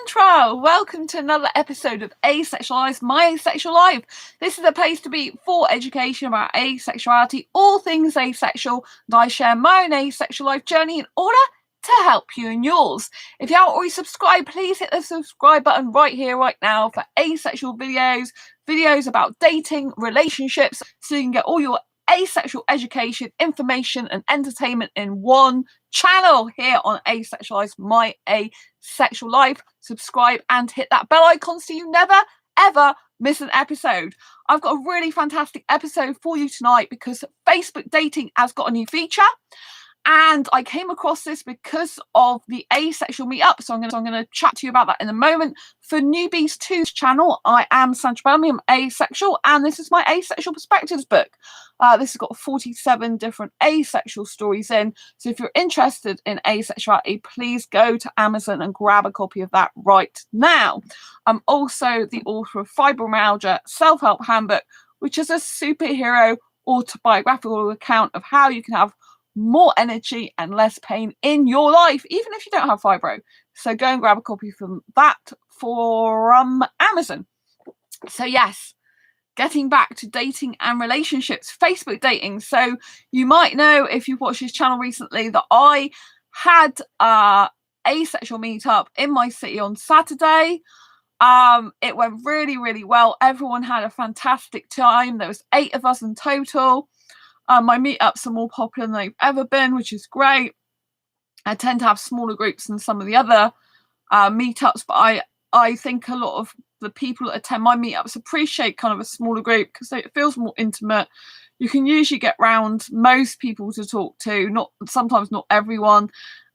Sandra. Welcome to another episode of Asexualise, my asexual life. This is a place to be for education about asexuality, all things asexual, and I share my own asexual life journey in order to help you in yours. If you haven't already subscribed, please hit the subscribe button right here, right now for asexual videos about dating, relationships, so you can get all your asexual education, information, and entertainment in one channel here on Asexualise, my asexual life. Subscribe and hit that bell icon so you never ever miss an episode. I've got a really fantastic episode for you tonight because Facebook dating has got a new feature. And I came across this because of the Asexual meetup. So I'm going to chat to you about that in a moment. For Newbies to's channel, I am Sandra Bellamy, I'm asexual, and this is my Asexual Perspectives book. This has got 47 different asexual stories in. So if you're interested in asexuality, please go to Amazon and grab a copy of that right now. I'm also the author of Fibromyalgia Self-Help Handbook, which is a superhero autobiographical account of how you can have more energy and less pain in your life, even if you don't have fibro. So go and grab a copy from that from Amazon. So yes, getting back to dating and relationships, Facebook dating. So you might know, if you've watched this channel recently, that I had a asexual meetup in my city on Saturday. It went really, really well. Everyone had a fantastic time. There was 8 of us in total. My meetups are more popular than they've ever been, which is great. I tend to have smaller groups than some of the other meetups, but I think a lot of the people that attend my meetups appreciate kind of a smaller group because it feels more intimate. You can usually get round most people to talk to, sometimes not everyone.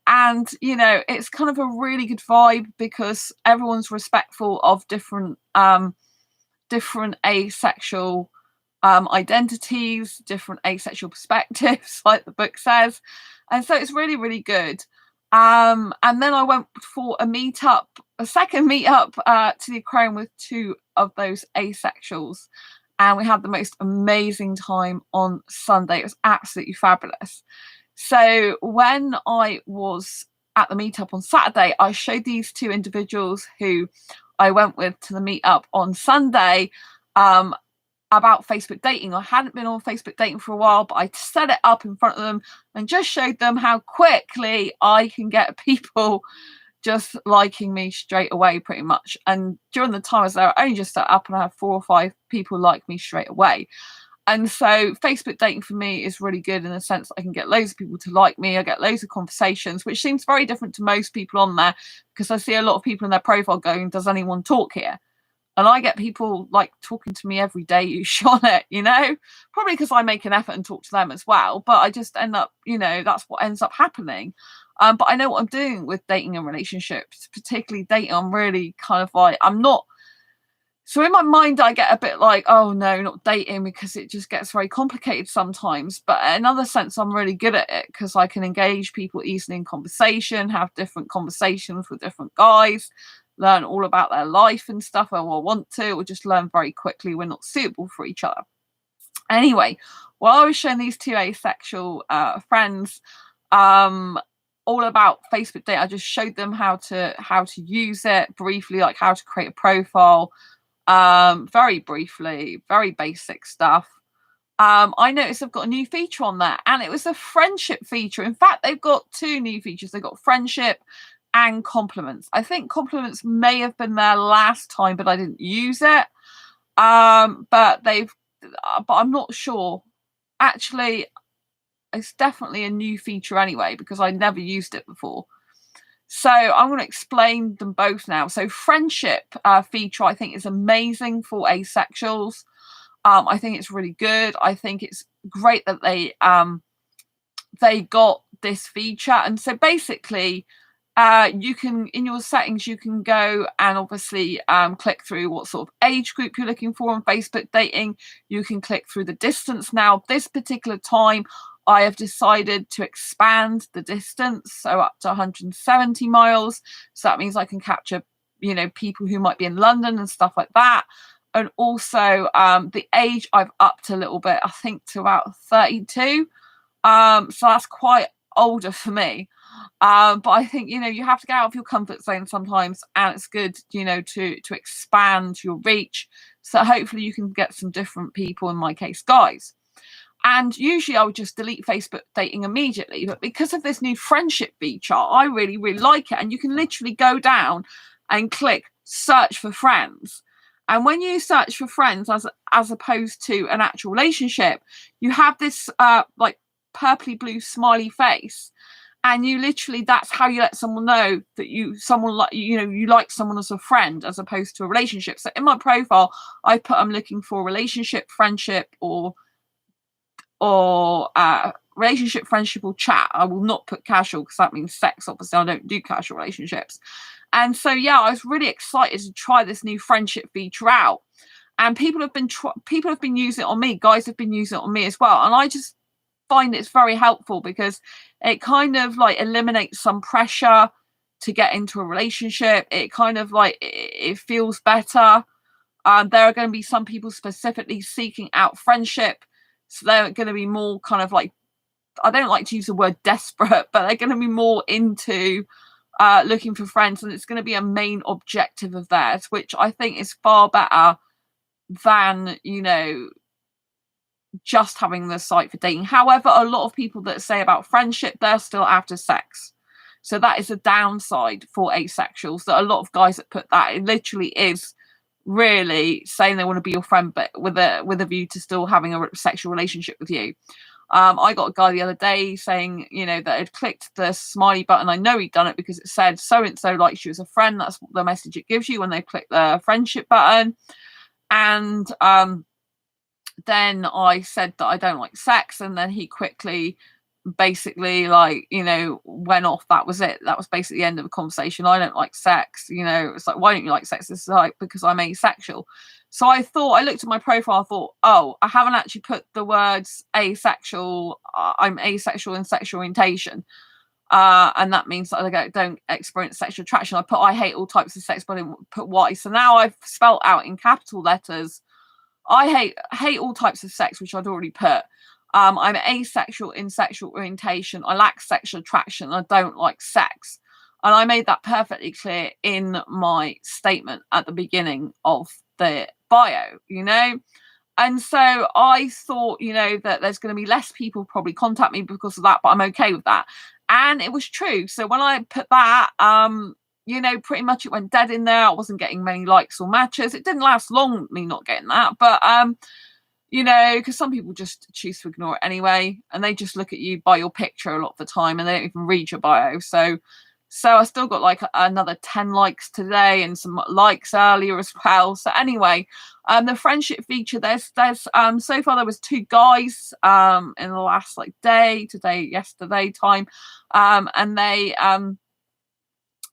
And, you know, it's kind of a really good vibe because everyone's respectful of different asexual identities, different asexual perspectives, like the book says. And so it's really, really good. And then I went for a second meetup to the aquarium with 2 of those asexuals. And we had the most amazing time on Sunday. It was absolutely fabulous. So when I was at the meetup on Saturday, I showed these 2 individuals who I went with to the meetup on Sunday about Facebook dating. I hadn't been on Facebook dating for a while, but I set it up in front of them and just showed them how quickly I can get people just liking me straight away, pretty much. And during the time I was there, I only just set up and I had 4 or 5 people like me straight away. And so Facebook dating for me is really good in the sense that I can get loads of people to like me. I get loads of conversations, which seems very different to most people on there because I see a lot of people in their profile going, does anyone talk here? And I get people like talking to me every day who shone it, you know, probably because I make an effort and talk to them as well. But I just end up, you know, that's what ends up happening. But I know what I'm doing with dating and relationships, particularly dating. I'm really kind of like, so in my mind, I get a bit like, oh no, not dating, because it just gets very complicated sometimes. But in another sense, I'm really good at it because I can engage people easily in conversation, have different conversations with different guys, learn all about their life and stuff when I want to, or just learn very quickly we're not suitable for each other. Anyway, while I was showing these 2 asexual friends all about Facebook dating, I just showed them how to use it briefly, like how to create a profile, very briefly, very basic stuff. I noticed I've got a new feature on there, and it was a friendship feature. In fact, they've got 2 new features. They've got friendship and compliments. I think compliments may have been there last time, but I didn't use it. But I'm not sure. Actually, it's definitely a new feature anyway, because I never used it before. So I'm going to explain them both now. So friendship feature, I think, is amazing for asexuals. I think it's really good. I think it's great that they got this feature. And so basically, you can, in your settings, you can go and obviously click through what sort of age group you're looking for on Facebook dating. You can click through the distance. Now, this particular time, I have decided to expand the distance, so up to 170 miles. So that means I can capture, you know, people who might be in London and stuff like that. And also the age I've upped a little bit, I think to about 32. So that's quite older for me. But I think, you have to get out of your comfort zone sometimes, and it's good, to expand your reach. So hopefully you can get some different people, in my case, guys. And usually I would just delete Facebook dating immediately. But because of this new friendship feature, I really, really like it. And you can literally go down and click search for friends. And when you search for friends as opposed to an actual relationship, you have this like purpley blue smiley face. And you literally, that's how you let someone know that you like someone as a friend as opposed to a relationship. So in my profile, I put I'm looking for relationship, friendship, or relationship, friendship, or chat. I will not put casual because that means sex. Obviously, I don't do casual relationships. And so, yeah, I was really excited to try this new friendship feature out. And people have been using it on me. Guys have been using it on me as well. And I just find it's very helpful because it kind of like eliminates some pressure to get into a relationship. It kind of like it feels better. There are going to be some people specifically seeking out friendship. So they're going to be more kind of like, I don't like to use the word desperate, but they're going to be more into looking for friends. And it's going to be a main objective of theirs, which I think is far better than, just having the site for dating. However, a lot of people that say about friendship, they're still after sex. So that is a downside for asexuals, that a lot of guys that put that, it literally is really saying they want to be your friend, but with a view to still having a sexual relationship with you. I got a guy the other day saying, that had clicked the smiley button. I know he'd done it because it said so-and-so likes you as a friend. That's the message it gives you when they click the friendship button. And then I said that I don't like sex, and then he quickly basically went off. That was it. That was basically the end of the conversation. I don't like sex. It's like, why don't you like sex? It's like, because I'm asexual. So I looked at my profile, I thought, oh, I haven't actually put the words asexual. I'm asexual in sexual orientation. And that means that I don't experience sexual attraction. I hate all types of sex, but I didn't put why. So now I've spelt out in capital letters, I hate all types of sex, which I'd already put. I'm asexual in sexual orientation. I lack sexual attraction. I don't like sex. And I made that perfectly clear in my statement at the beginning of the bio, And so I thought, that there's going to be less people probably contact me because of that, but I'm okay with that. And it was true. So when I put that, pretty much it went dead in there. I wasn't getting many likes or matches. It didn't last long, me not getting that. But, because some people just choose to ignore it anyway. And they just look at you by your picture a lot of the time and they don't even read your bio. So I still got like another 10 likes today and some likes earlier as well. So anyway, the friendship feature, there's so far there was 2 guys in the last yesterday time. And they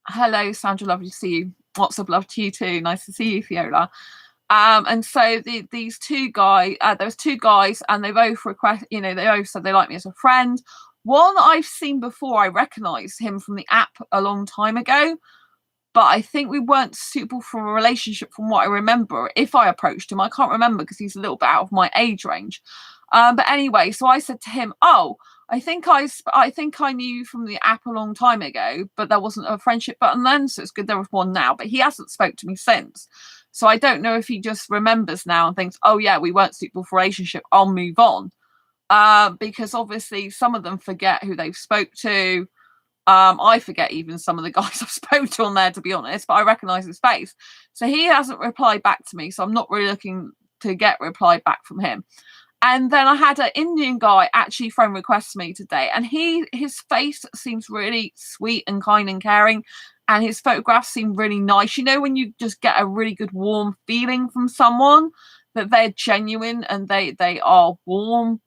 hello, Sandra, lovely to see you. What's up, love to you too. Nice to see you, Fiola. And so these 2 guys, there was 2 guys, and they both they both said they like me as a friend. One I've seen before, I recognised him from the app a long time ago, but I think we weren't suitable for a relationship from what I remember. If I approached him, I can't remember because he's a little bit out of my age range. But anyway, so I said to him, oh, I think I knew you from the app a long time ago, but there wasn't a friendship button then, so it's good there was one now. But he hasn't spoke to me since. So I don't know if he just remembers now and thinks, oh yeah, we weren't suitable for a relationship, I'll move on. Because obviously some of them forget who they've spoke to. I forget even some of the guys I've spoken to on there, to be honest, but I recognise his face. So he hasn't replied back to me, so I'm not really looking to get reply back from him. And then I had an Indian guy actually friend request me today, and his face seems really sweet and kind and caring, and his photographs seem really nice. When you just get a really good warm feeling from someone that they're genuine and they are warm,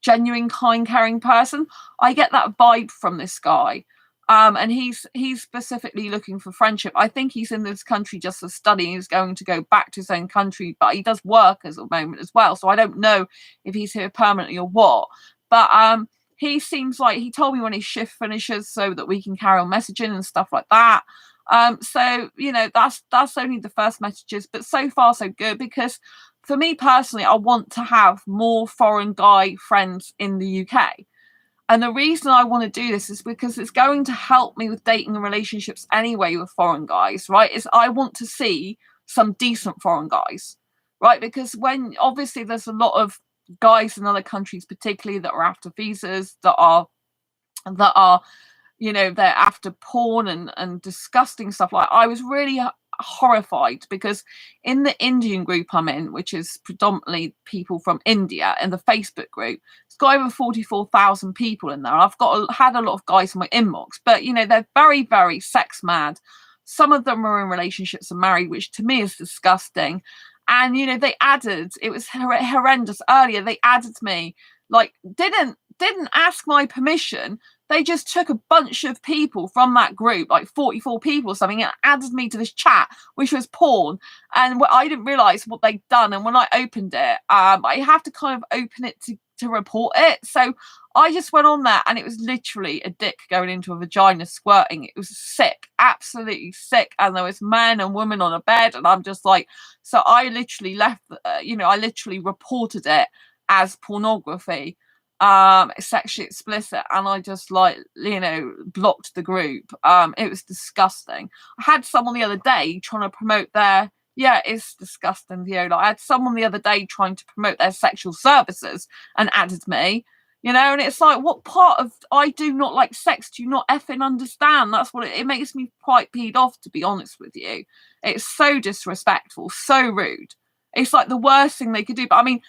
genuine, kind, caring person. I get that vibe from this guy. And he's specifically looking for friendship. I think he's in this country just for study. He's going to go back to his own country, but he does work at the moment as well. So I don't know if he's here permanently or what. But he seems like he told me when his shift finishes so that we can carry on messaging and stuff like that. So that's only the first messages, but so far so good, because for me personally, I want to have more foreign guy friends in the UK. And the reason I want to do this is because it's going to help me with dating and relationships anyway with foreign guys, right? Is I want to see some decent foreign guys, right? Because when obviously there's a lot of guys in other countries, particularly that are after visas, that are they're after porn and disgusting stuff. Like, I was really horrified because in the Indian group I'm in, which is predominantly people from India, in the Facebook group, it's got over 44,000 people in there. I've had a lot of guys in my inbox, but they're very, very sex mad. Some of them are in relationships and married, which to me is disgusting. And they added, it was horrendous earlier, they added me, like, didn't ask my permission. They just took a bunch of people from that group, like 44 people or something, and added me to this chat, which was porn. And I didn't realise what they'd done. And when I opened it, I have to kind of open it to report it. So I just went on there, and it was literally a dick going into a vagina squirting. It was sick, absolutely sick. And there was men and women on a bed, and I'm just like, so I literally left, I literally reported it as pornography, sexually explicit, and I just blocked the group. It was disgusting. I had someone the other day trying to promote their it's disgusting, Viola. I had someone the other day trying to promote their sexual services and added me, and it's like, what part of I do not like sex do you not effing understand? That's what it makes me quite peed off, to be honest with you. It's so disrespectful, so rude. It's like the worst thing they could do. But I mean,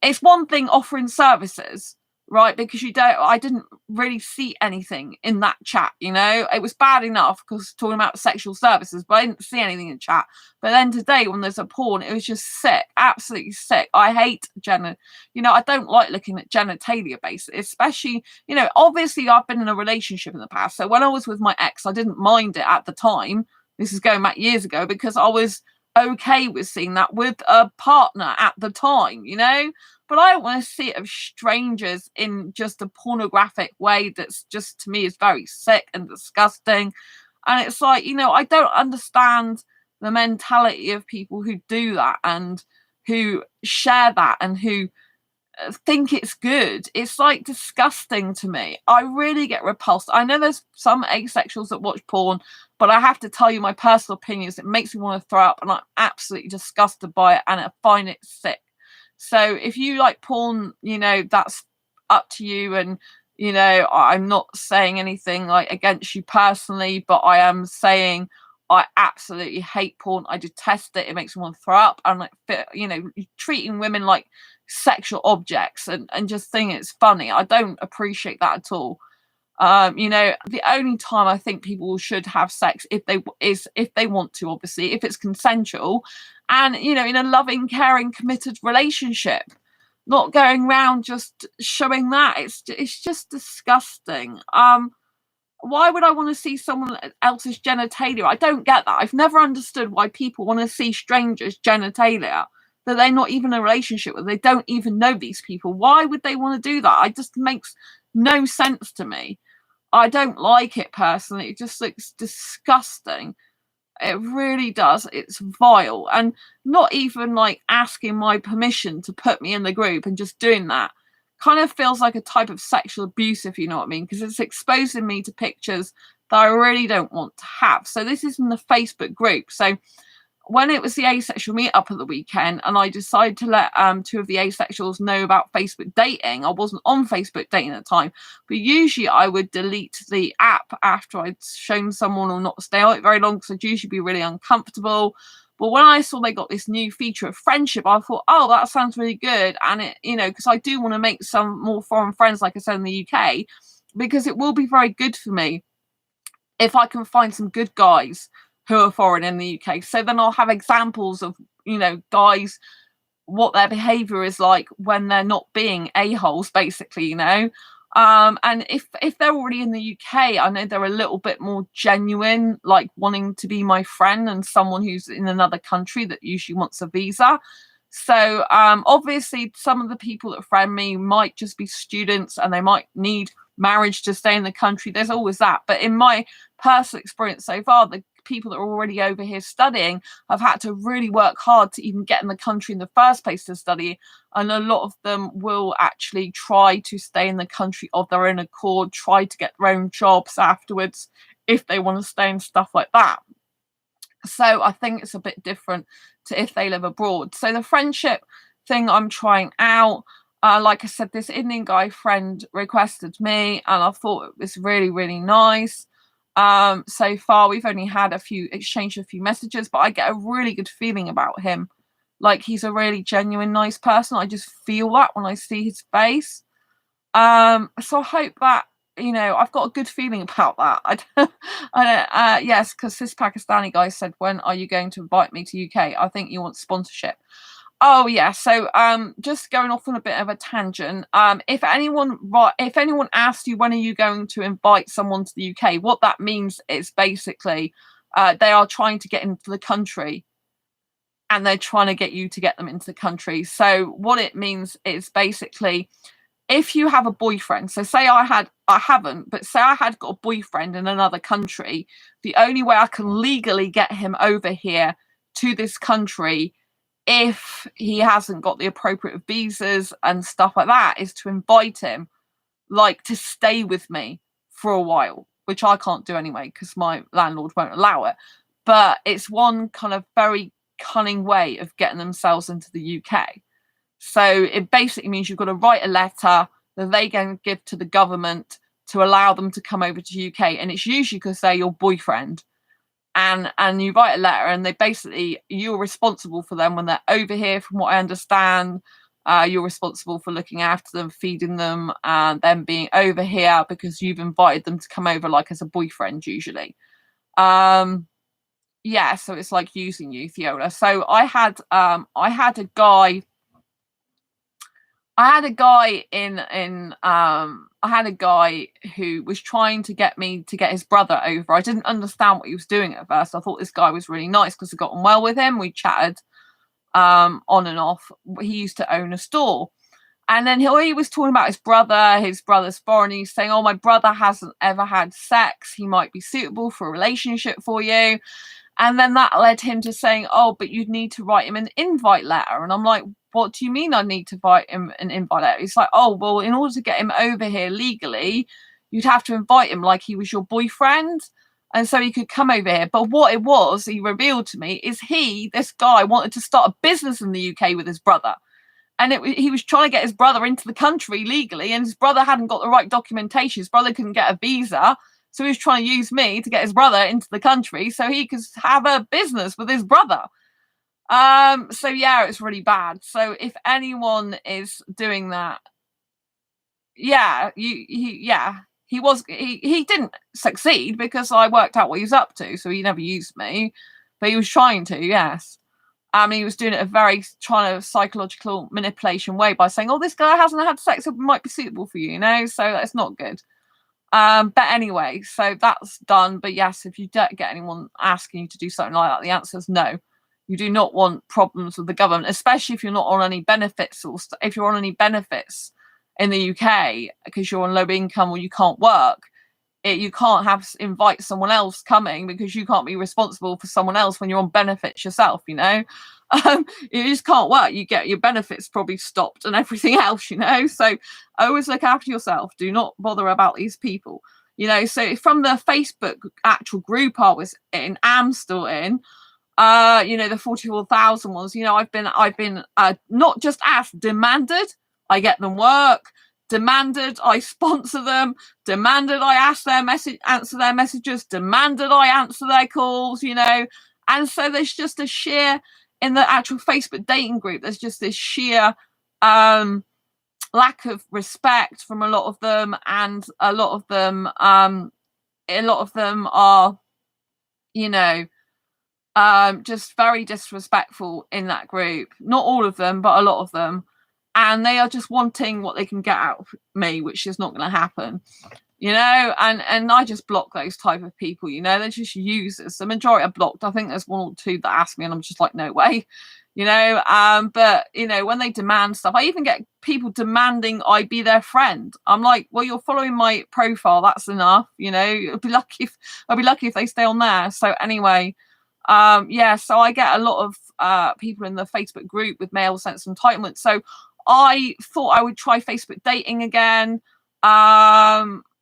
it's one thing offering services, right? Because I didn't really see anything in that chat, It was bad enough because talking about sexual services, but I didn't see anything in chat. But then today, when there's a porn, it was just sick, absolutely sick. I hate I don't like looking at genitalia basically, especially, obviously I've been in a relationship in the past. So when I was with my ex, I didn't mind it at the time. This is going back years ago, because I was okay with seeing that with a partner at the time, but I don't want to see it of strangers in just a pornographic way that's just, to me, is very sick and disgusting. And it's like, I don't understand the mentality of people who do that and who share that and who think it's good. It's like disgusting to me. I really get repulsed. I know there's some asexuals that watch porn, but I have to tell you my personal opinion is it makes me want to throw up, and I'm absolutely disgusted by it, and I find it sick. So if you like porn, that's up to you. And, I'm not saying anything like against you personally, but I am saying I absolutely hate porn. I detest it. It makes me want to throw up. I'm like, treating women like sexual objects and just think it's funny. I don't appreciate that at all. The only time I think people should have sex if they want to, obviously, if it's consensual and, in a loving, caring, committed relationship, not going around just showing that. It's just disgusting. Why would I want to see someone else's genitalia? I don't get that. I've never understood why people want to see strangers' genitalia that they're not even in a relationship with. They don't even know these people. Why would they want to do that? It just makes no sense to me. I don't like it personally. It just looks disgusting. It really does. It's vile. And not even like asking my permission to put me in the group and just doing that kind of feels like a type of sexual abuse, if you know what I mean, because it's exposing me to pictures that I really don't want to have. So this is in the Facebook group. So when it was the asexual meetup at the weekend, and I decided to let two of the asexuals know about Facebook dating. I wasn't on Facebook dating at the time, but usually I would delete the app after I'd shown someone or not stay on it very long, because I'd usually be really uncomfortable. But when I saw they got this new feature of friendship, I thought, oh, that sounds really good. And it, because I do want to make some more foreign friends, like I said, in the UK, because it will be very good for me if I can find some good guys who are foreign in the UK. So then I'll have examples of, guys, what their behavior is like when they're not being a-holes, basically, and if they're already in the UK, I know they're a little bit more genuine, like wanting to be my friend, and someone who's in another country that usually wants a visa. So obviously some of the people that friend me might just be students and they might need marriage to stay in the country. There's always that. But in my personal experience so far, the people that are already over here studying have had to really work hard to even get in the country in the first place to study. And a lot of them will actually try to stay in the country of their own accord, try to get their own jobs afterwards if they want to stay and stuff like that. So I think it's a bit different to if they live abroad. So the friendship thing I'm trying out, like I said, this Indian guy friend requested me, and I thought it was really, really nice. So far, we've only had exchanged a few messages, but I get a really good feeling about him. Like, he's a really genuine, nice person. I just feel that when I see his face. So I hope that, I've got a good feeling about that. Yes, because this Pakistani guy said, when are you going to invite me to UK? I think you want sponsorship. Oh yeah, so just going off on a bit of a tangent. If anyone asks you when are you going to invite someone to the UK, what that means is basically they are trying to get into the country, and they're trying to get you to get them into the country. So what it means is basically, if you have a boyfriend, so say I haven't, but say I had got a boyfriend in another country, the only way I can legally get him over here to this country, if he hasn't got the appropriate visas and stuff like that, is to invite him, like, to stay with me for a while, which I can't do anyway because my landlord won't allow it. But it's one kind of very cunning way of getting themselves into the UK. So it basically means you've got to write a letter that they can give to the government to allow them to come over to UK. And it's usually because they're your boyfriend. And you write a letter, and you're responsible for them when they're over here, from what I understand. You're responsible for looking after them, feeding them, and them being over here because you've invited them to come over, like, as a boyfriend usually. So it's like using you, Fiola. So I had a guy who was trying to get me to get his brother over. I didn't understand what he was doing at first. I thought this guy was really nice because I got on well with him. We chatted on and off. He used to own a store. And then he was talking about his brother. His brother's foreign. He's saying, oh, my brother hasn't ever had sex. He might be suitable for a relationship for you. And then that led him to saying, oh, but you'd need to write him an invite letter. And I'm like, what do you mean I need to write him an invite letter? He's like, oh, well, in order to get him over here legally, you'd have to invite him like he was your boyfriend. And so he could come over here. But what it was, he revealed to me, is this guy wanted to start a business in the UK with his brother. And he was trying to get his brother into the country legally, and his brother hadn't got the right documentation. His brother couldn't get a visa. So he was trying to use me to get his brother into the country so he could have a business with his brother. So yeah, it's really bad. So if anyone is doing that, he didn't succeed because I worked out what he was up to. So he never used me, but he was trying to, yes. He was doing it a very psychological manipulation way by saying, oh, this guy hasn't had sex, it might be suitable for you, so that's not good. But anyway, so that's done. But yes, if you don't get anyone asking you to do something like that, the answer is no. You do not want problems with the government, especially if you're not on any benefits, or if you're on any benefits in the UK because you're on low income or you can't work. You can't invite someone else coming because you can't be responsible for someone else when you're on benefits yourself. You just can't work. You get your benefits probably stopped and everything else. So always look after yourself. Do not bother about these people. So from the Facebook actual group I was in, am still in. The 44,000 ones. I've been not just asked, demanded. I get them work. Demanded I sponsor them, demanded I answer their messages, demanded I answer their calls, and so there's just a sheer, in the actual Facebook dating group, there's just this sheer lack of respect from a lot of them, and a lot of them are, just very disrespectful in that group. Not all of them, but a lot of them. And they are just wanting what they can get out of me, which is not going to happen. you know, and I just block those type of people, you know, they're just users. The majority are blocked. I think there's one or two that ask me and I'm just like, no way, you know. But you know, when they demand stuff, I even get people demanding I be their friend. I'm like, well, you're following my profile, that's enough, you know. I'll be lucky if they stay on there. So anyway, yeah, so I get a lot of people in the Facebook group with male sense of entitlement. So I thought I would try Facebook dating again,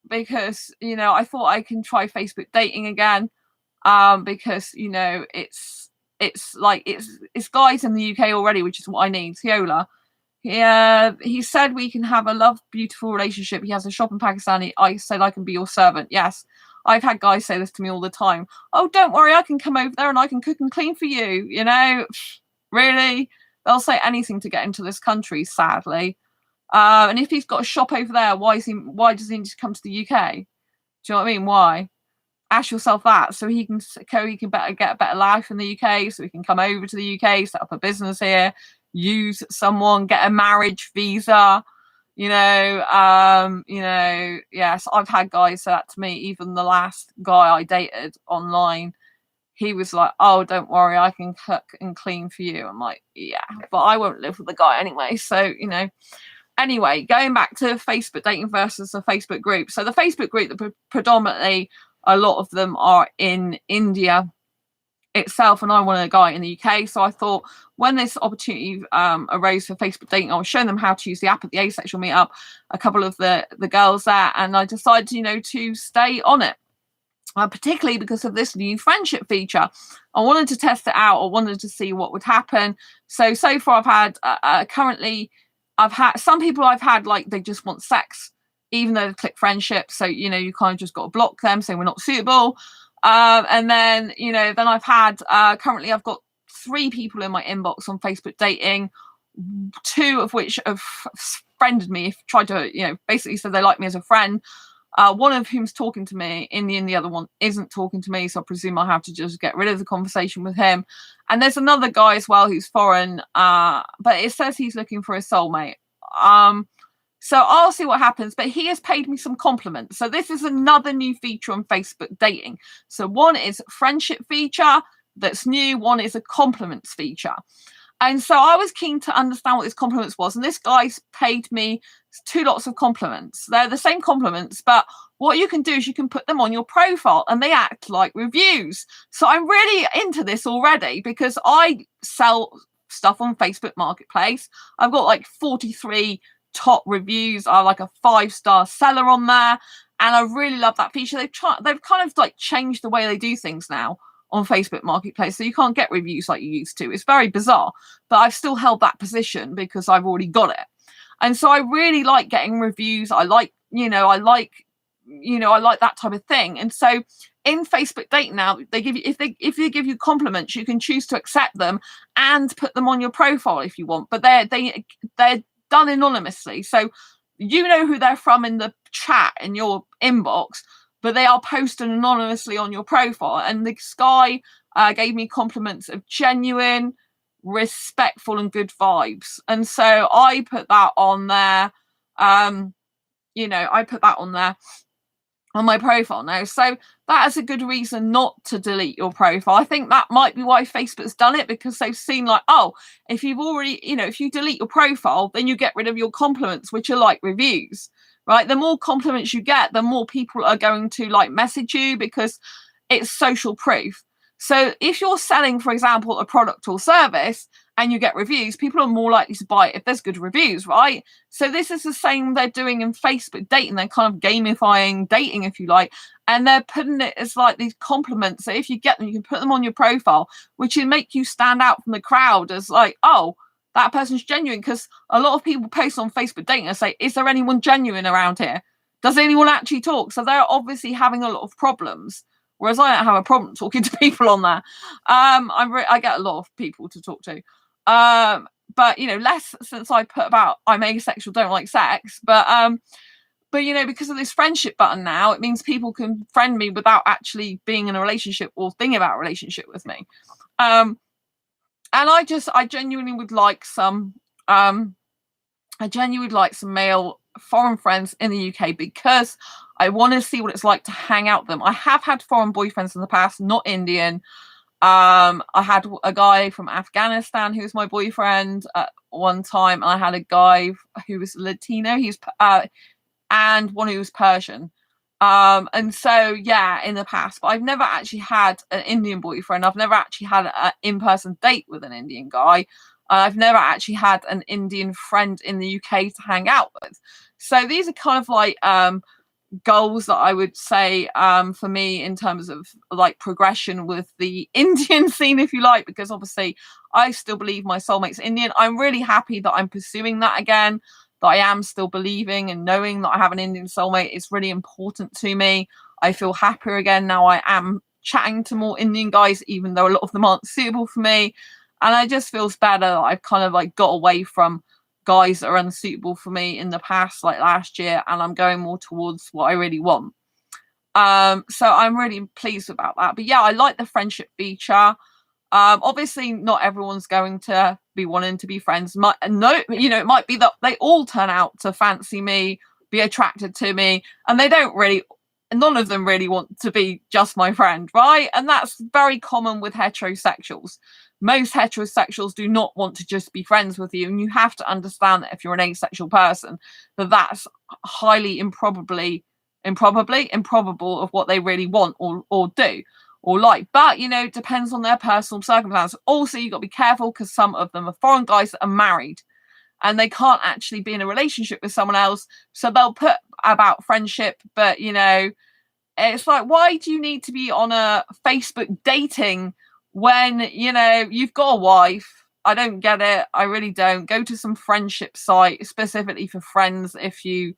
because, you know, I thought I can try Facebook dating again, because, you know, it's like it's guys in the UK already, which is what I need. Thiola, yeah, he said we can have a love, beautiful relationship. He has a shop in Pakistan. I said I can be your servant. Yes, I've had guys say this to me all the time. Oh, don't worry, I can come over there and I can cook and clean for you. You know, really, they'll say anything to get into this country. Sadly, and if he's got a shop over there, why does he need to come to the UK? Do you know what I mean? Why? Ask yourself that, so he can get a better life in the UK, so he can come over to the UK, set up a business here, use someone, get a marriage visa, you know. Yes, I've had guys say that to me. Even the last guy I dated online, he was like, oh, don't worry, I can cook and clean for you. I'm like, yeah, but I won't live with the guy anyway, so, you know. Anyway, going back to Facebook dating versus the Facebook group. So the Facebook group, predominantly, a lot of them are in India itself, and I wanted a guy in the UK. So I thought, when this opportunity arose for Facebook dating, I was showing them how to use the app at the Asexual meetup, a couple of the girls there, and I decided, you know, to stay on it. Particularly because of this new friendship feature. I wanted to test it out. I wanted to see what would happen. So far I've had currently I've had some people like they just want sex, even though they click friendship. So, you know, you kind of just got to block them, say we're not suitable. And then, you know, then I've had currently I've got 3 people in my inbox on Facebook dating, 2 of which have friended me, tried to, you know, basically said they like me as a friend. One of whom's talking to me in the end, the other one isn't talking to me, so I presume I'll have to just get rid of the conversation with him. And there's another guy as well who's foreign, but it says he's looking for a soulmate. So I'll see what happens, but he has paid me some compliments. So this is another new feature on Facebook dating. So one is friendship feature that's new, one is a compliments feature. And so I was keen to understand what this compliments was. And this guy's paid me 2 lots of compliments. They're the same compliments, but what you can do is you can put them on your profile and they act like reviews. So I'm really into this already because I sell stuff on Facebook Marketplace. I've got like 43 top reviews. I'm like a 5-star seller on there. And I really love that feature. They've kind of like changed the way they do things now on Facebook Marketplace, so you can't get reviews like you used to. It's very bizarre, but I've still held that position because I've already got it. And so I really like getting reviews. I like that type of thing. And so in Facebook dating now, they give you, if they give you compliments, you can choose to accept them and put them on your profile if you want, but they're done anonymously, so you know who they're from in the chat in your inbox, but they are posted anonymously on your profile. And this guy gave me compliments of genuine, respectful, and good vibes. And so I put that on there. I put that on there on my profile now. So that is a good reason not to delete your profile. I think that might be why Facebook's done it, because they've seen like, oh, if you've already, if you delete your profile, then you get rid of your compliments, which are like reviews. Right, the more compliments you get, the more people are going to like message you because it's social proof. So if you're selling, for example, a product or service and you get reviews, people are more likely to buy it if there's good reviews, right? So this is the same they're doing in Facebook dating. They're kind of gamifying dating, if you like, and they're putting it as like these compliments. So if you get them, you can put them on your profile, which will make you stand out from the crowd as like, oh, that person's genuine. Because a lot of people post on Facebook dating and say, is there anyone genuine around here? Does anyone actually talk? So they're obviously having a lot of problems, whereas I don't have a problem talking to people on there. I get a lot of people to talk to, but less since I put about I'm asexual, don't like sex, but because of this friendship button now, it means people can friend me without actually being in a relationship or thinking about a relationship with me. And I genuinely would like some male foreign friends in the UK because I want to see what it's like to hang out with them. I have had foreign boyfriends in the past, not Indian. I had a guy from Afghanistan who was my boyfriend at one time, and I had a guy who was Latino. He's and one who was Persian. And so yeah, in the past, but I've never actually had an Indian boyfriend. I've never actually had an in-person date with an Indian guy. I've never actually had an Indian friend in the UK to hang out with. So these are kind of like goals that I would say for me in terms of like progression with the Indian scene, if you like, because obviously I still believe my soulmate's Indian. I'm really happy that I'm pursuing that again, that I am still believing and knowing that I have an Indian soulmate is really important to me. I feel happier again now. I am chatting to more Indian guys, even though a lot of them aren't suitable for me. And I just feels better that I've kind of like got away from guys that are unsuitable for me in the past, like last year, and I'm going more towards what I really want. So I'm really pleased about that. But yeah, I like the friendship feature. Obviously not everyone's going to be wanting to be friends. No, you know, it might be that they all turn out to fancy me, be attracted to me, and they don't really, none of them really want to be just my friend, right? And that's very common with heterosexuals. Most heterosexuals do not want to just be friends with you, and you have to understand that if you're an asexual person, that that's highly improbable of what they really want or do or like. But you know, it depends on their personal circumstances. Also, you've got to be careful because some of them are foreign guys that are married and they can't actually be in a relationship with someone else, so they'll put about friendship, but you know, it's like, why do you need to be on a Facebook dating when, you know, you've got a wife? I don't get it. I really don't. Go to some friendship site specifically for friends if you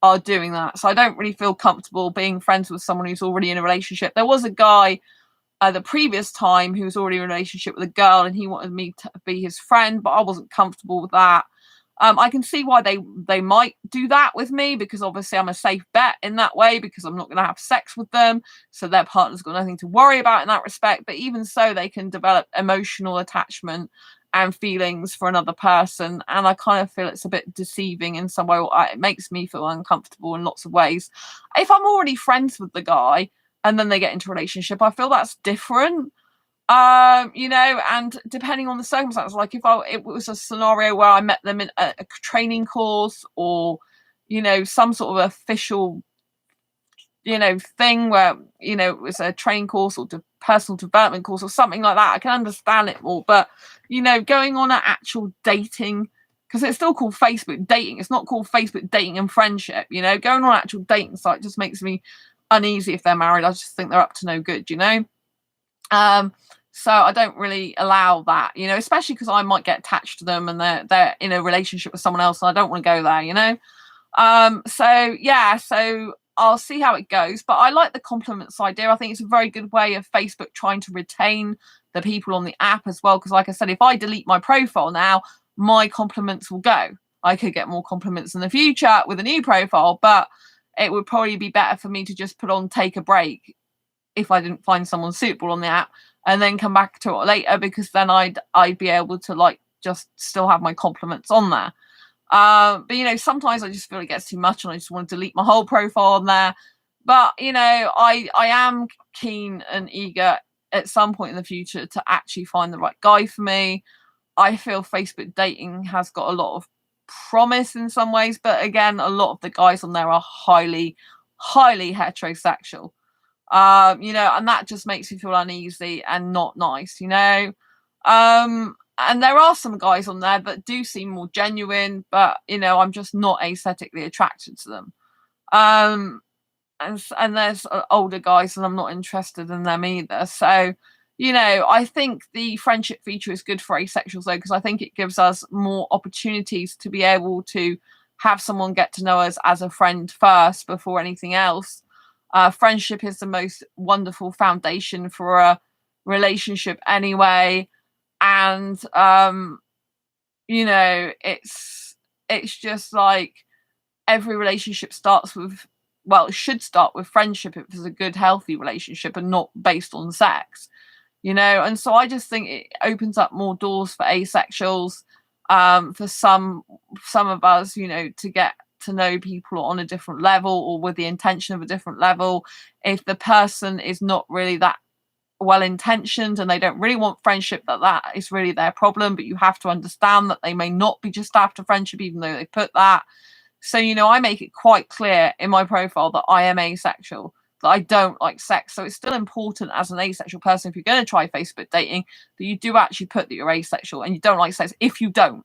are doing that. So I don't really feel comfortable being friends with someone who's already in a relationship. There was a guy the previous time who was already in a relationship with a girl and he wanted me to be his friend, but I wasn't comfortable with that. I can see why they might do that with me, because obviously I'm a safe bet in that way, because I'm not going to have sex with them, so their partner's got nothing to worry about in that respect. But even so, they can develop emotional attachment and feelings for another person, and I kind of feel it's a bit deceiving in some way. It makes me feel uncomfortable in lots of ways. If I'm already friends with the guy and then they get into a relationship, I feel that's different. You know, and depending on the circumstances, like if it was a scenario where I met them in a training course, or you know, some sort of official, you know, thing where, you know, it was a training course or personal development course or something like that, I can understand it more. But you know, going on an actual dating, because it's still called Facebook dating, it's not called Facebook dating and friendship, you know, going on an actual dating site just makes me uneasy. If they're married, I just think they're up to no good, you know. So I don't really allow that, you know, especially because I might get attached to them and they're in a relationship with someone else and I don't want to go there, you know. So yeah, so I'll see how it goes. But I like the compliments idea. I think it's a very good way of Facebook trying to retain the people on the app as well. Because like I said, if I delete my profile now, my compliments will go. I could get more compliments in the future with a new profile, but it would probably be better for me to just put on take a break if I didn't find someone suitable on the app, and then come back to it later, because then I'd be able to like just still have my compliments on there. But you know, sometimes I just feel it gets too much and I just want to delete my whole profile on there. But you know, I am keen and eager at some point in the future to actually find the right guy for me. I feel Facebook dating has got a lot of promise in some ways, but again, a lot of the guys on there are highly heterosexual. You know, and that just makes me feel uneasy and not nice, you know. And there are some guys on there that do seem more genuine, but you know, I'm just not aesthetically attracted to them. And there's older guys and I'm not interested in them either. So, you know, I think the friendship feature is good for asexuals though, because I think it gives us more opportunities to be able to have someone get to know us as a friend first before anything else. Friendship is the most wonderful foundation for a relationship anyway. And you know, it's just like every relationship starts with, well, it should start with friendship if it's a good healthy relationship and not based on sex, you know. And so I just think it opens up more doors for asexuals, for some of us, you know, to get to know people on a different level or with the intention of a different level. If the person is not really that well intentioned and they don't really want friendship, that is really their problem. But you have to understand that they may not be just after friendship, even though they put that. So, I make it quite clear in my profile that I am asexual, that I don't like sex. So it's still important as an asexual person, if you're going to try Facebook dating, that you do actually put that you're asexual and you don't like sex if you don't.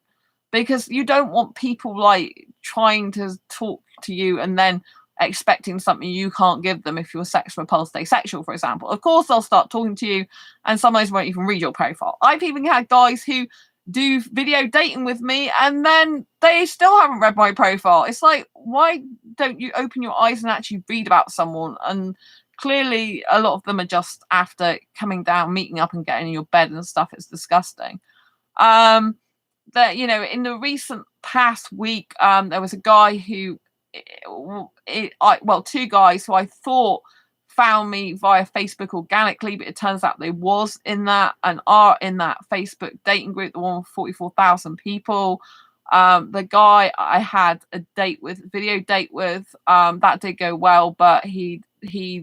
Because you don't want people like trying to talk to you and then expecting something you can't give them if you're sex repulsed asexual, for example. Of course, they'll start talking to you and sometimes won't even read your profile. I've even had guys who do video dating with me and then they still haven't read my profile. It's like, why don't you open your eyes and actually read about someone? And clearly a lot of them are just after coming down, meeting up and getting in your bed and stuff. It's disgusting. That, in the recent past week, there was a guy who two guys who I thought found me via Facebook organically, but it turns out they was in that and are in that Facebook dating group, the one with 44,000 people. The guy I had a video date with, that did go well, but he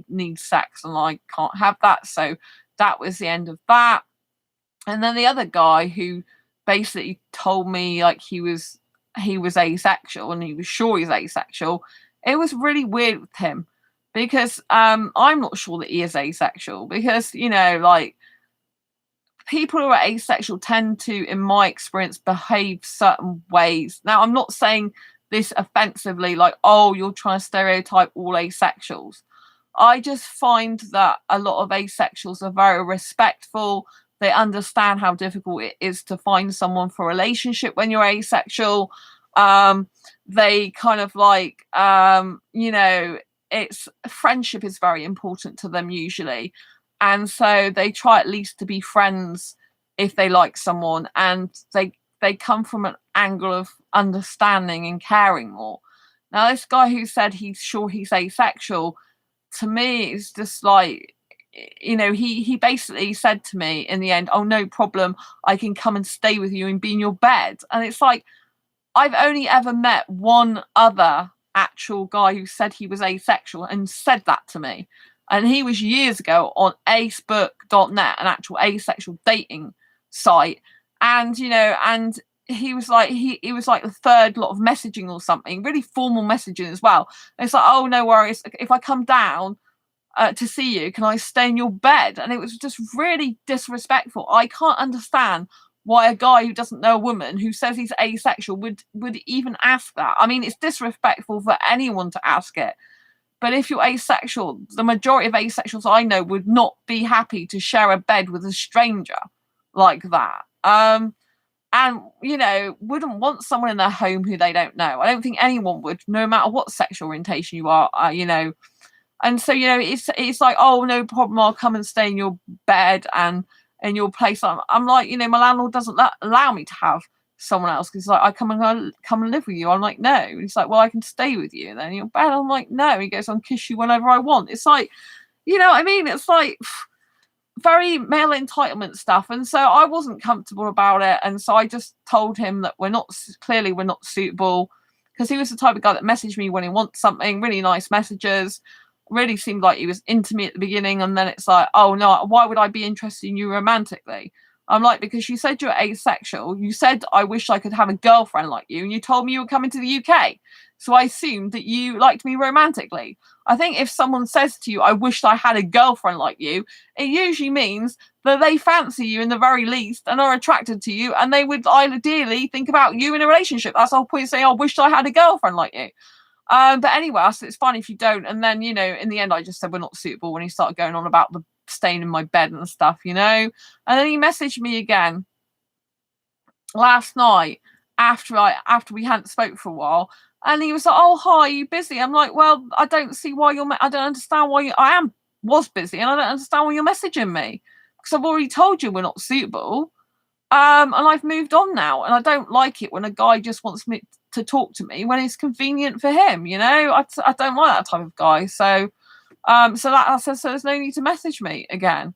needs sex and I can't have that. So that was the end of that. And then the other guy who basically told me like he was asexual and he was sure he's asexual. It was really weird with him because I'm not sure that he is asexual because, like people who are asexual tend to, in my experience, behave certain ways. Now, I'm not saying this offensively, like, oh, you're trying to stereotype all asexuals. I just find that a lot of asexuals are very respectful. They understand how difficult it is to find someone for a relationship when you're asexual. They kind of like, it's friendship is very important to them usually. And so they try at least to be friends if they like someone, and they come from an angle of understanding and caring more. Now, this guy who said he's sure he's asexual, to me, is just like, he basically said to me in the end, oh, no problem, I can come and stay with you and be in your bed. And it's like, I've only ever met one other actual guy who said he was asexual and said that to me. And he was years ago on acebook.net, an actual asexual dating site. And, and he was like, he was like the third lot of messaging or something, really formal messaging as well. And it's like, oh, no worries. If I come down to see you, can I stay in your bed? And it was just really disrespectful. I can't understand why a guy who doesn't know a woman who says he's asexual would even ask that. I mean, it's disrespectful for anyone to ask it. But if you're asexual, the majority of asexuals I know would not be happy to share a bed with a stranger like that. And, wouldn't want someone in their home who they don't know. I don't think anyone would, no matter what sexual orientation you are, And so, it's like, oh, no problem, I'll come and stay in your bed and in your place. I'm like, my landlord doesn't allow me to have someone else because like I come and live with you. I'm like, no. And he's like, well, I can stay with you then in your bed. I'm like, no. He goes, I'll kiss you whenever I want. It's like, what I mean? It's like very male entitlement stuff. And so I wasn't comfortable about it. And so I just told him that we're not suitable, because he was the type of guy that messaged me when he wants something, really nice messages. Really seemed like he was into me at the beginning, and then it's like, oh no, why would I be interested in you romantically? I'm like, because you said you're asexual. You said, I wish I could have a girlfriend like you, and you told me you were coming to the UK. So I assumed that you liked me romantically. I think if someone says to you, I wish I had a girlfriend like you, it usually means that they fancy you in the very least and are attracted to you, and they would ideally think about you in a relationship. That's the whole point of saying, I wish I had a girlfriend like you. But anyway, I said, it's fine if you don't. And then, in the end, I just said, we're not suitable, when he started going on about the staying in my bed and stuff, And then he messaged me again last night after we hadn't spoke for a while. And he was like, oh, hi, are you busy? I'm like, well, I don't see why I don't understand why was busy. And I don't understand why you're messaging me, because I've already told you we're not suitable. And I've moved on now, and I don't like it when a guy just wants me to talk to me when it's convenient for him. I don't like that type of guy. So, so there's no need to message me again.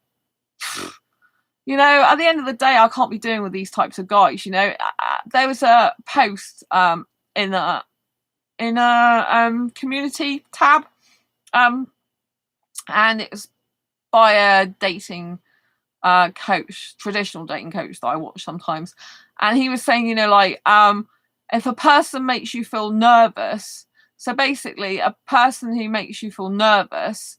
At the end of the day, I can't be doing with these types of guys. There was a post in in a community tab, and it was by a dating coach, traditional dating coach that I watch sometimes, and he was saying, you know, like, if a person makes you feel nervous, so basically a person who makes you feel nervous,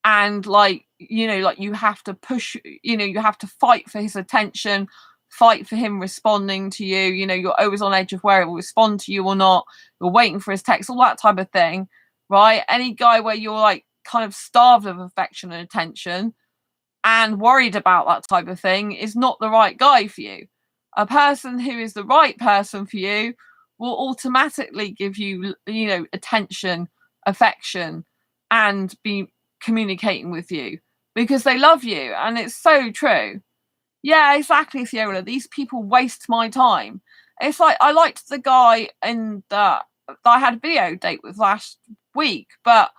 and like, you know, like you have to push, you know, you have to fight for his attention, fight for him responding to you, you know, you're always on edge of where it will respond to you or not, you're waiting for his text, all that type of thing, right? Any guy where you're like kind of starved of affection and attention and worried about that type of thing is not the right guy for you. A person who is the right person for you will automatically give you, you know, attention, affection, and be communicating with you because they love you. And it's so true. Yeah, exactly, Fiona. These people waste my time. It's like I liked the guy in that I had a video date with last week, but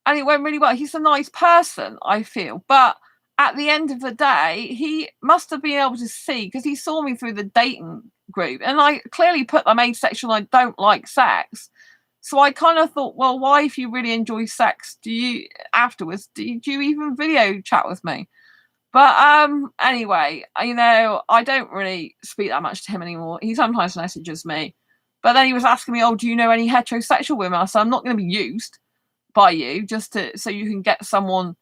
and it went really well. He's a nice person, I feel, but at the end of the day, he must have been able to see because he saw me through the dating group, and I clearly put I'm asexual. And I don't like sex, so I kind of thought, well, why, if you really enjoy sex, do you afterwards? Do you even video chat with me? But anyway, you know, I don't really speak that much to him anymore. He sometimes messages me, but then he was asking me, "Oh, do you know any heterosexual women?" I said, "I'm not going to be used by you just to so you can get someone,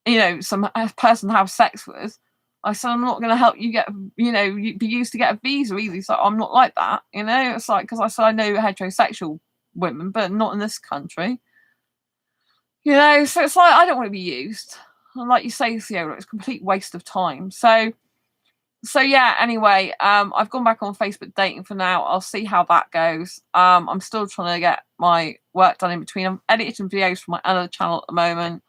you know, some person to have sex with." I said, "I'm not going to help you get, you know, be used to get a visa either." So I'm not like that, you know. It's like, because I said I know heterosexual women, but not in this country, you know. So it's like I don't want to be used. And like you say, Theo, it's a complete waste of time. So yeah, anyway, I've gone back on Facebook dating for now. I'll see how that goes. I'm still trying to get my work done in between. I'm editing videos for my other channel at the moment.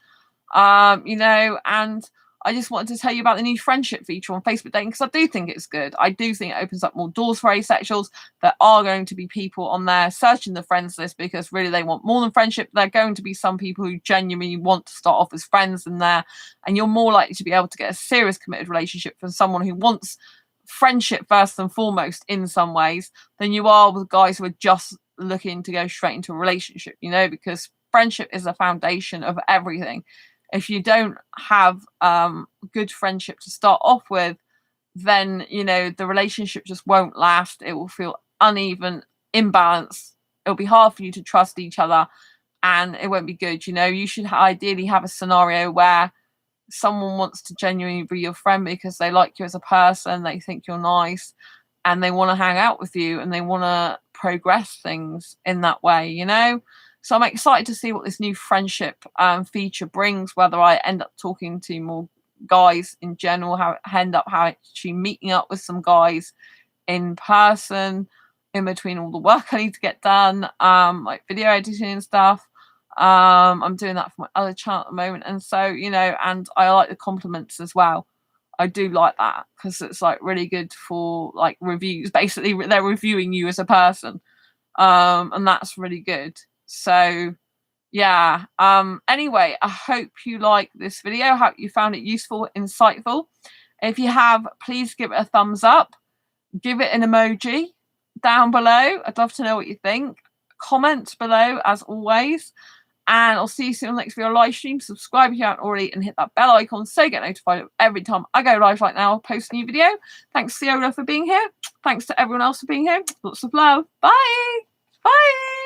You know, and I just wanted to tell you about the new friendship feature on Facebook dating because I do think it's good. I do think it opens up more doors for asexuals. There are going to be people on there searching the friends list because really they want more than friendship. There are going to be some people who genuinely want to start off as friends in there, and you're more likely to be able to get a serious committed relationship from someone who wants friendship first and foremost in some ways than you are with guys who are just looking to go straight into a relationship, you know, because friendship is the foundation of everything. If you don't have good friendship to start off with, then, you know, the relationship just won't last. It will feel uneven, imbalanced. It'll be hard for you to trust each other and it won't be good. You know, you should ideally have a scenario where someone wants to genuinely be your friend because they like you as a person, they think you're nice, and they want to hang out with you and they want to progress things in that way, you know? So I'm excited to see what this new friendship feature brings, whether I end up talking to more guys in general, how I end up actually meeting up with some guys in person in between all the work I need to get done, like video editing and stuff. I'm doing that for my other channel at the moment. And so, you know, and I like the compliments as well. I do like that because it's like really good for like reviews. Basically, they're reviewing you as a person. And that's really good. So yeah. Anyway, I hope you like this video. I hope you found it useful, insightful. If you have, please give it a thumbs up. Give it an emoji down below. I'd love to know what you think. Comment below as always. And I'll see you soon on the next video live stream. Subscribe if you haven't already and hit that bell icon so you get notified every time I go live like now. I'll post a new video. Thanks, Fiona, for being here. Thanks to everyone else for being here. Lots of love. Bye. Bye.